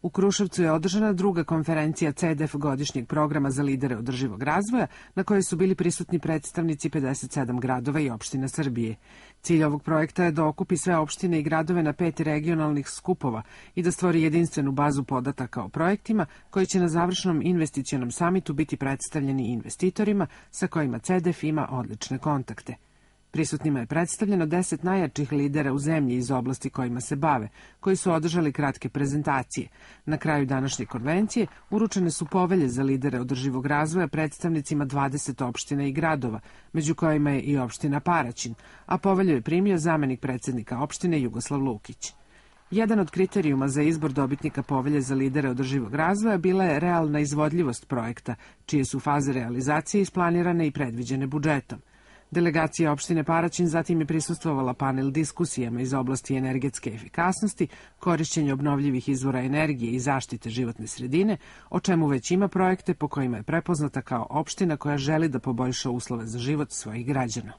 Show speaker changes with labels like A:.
A: U Kruševcu je održana druga konferencija CDF godišnjeg programa za lidere održivog razvoja, na kojoj su bili prisutni predstavnici 57 gradova i opština Srbije. Cilj ovog projekta je da okupi sve opštine i gradove na 5 regionalnih skupova i da stvori jedinstvenu bazu podataka o projektima koji će na završnom investicionom samitu biti predstavljeni investitorima sa kojima CDF ima odlične kontakte. Prisutnima je predstavljeno 10 najjačih lidera u zemlji iz oblasti kojima se bave, koji su održali kratke prezentacije. Na kraju današnje konvencije uručene su povelje za lidere održivog razvoja predstavnicima 20 opština i gradova, među kojima je i opština Paraćin, a povelju je primio zamenik predsednika opštine Jugoslav Lukić. Jedan od kriterijuma za izbor dobitnika povelje za lidere održivog razvoja bila je realna izvodljivost projekta, čije su faze realizacije isplanirane i predviđene budžetom. Delegacija opštine Paraćin zatim je prisustvovala panel diskusijama iz oblasti energetske efikasnosti, korišćenja obnovljivih izvora energije i zaštite životne sredine, o čemu već ima projekte po kojima je prepoznata kao opština koja želi da poboljša uslove za život svojih građana.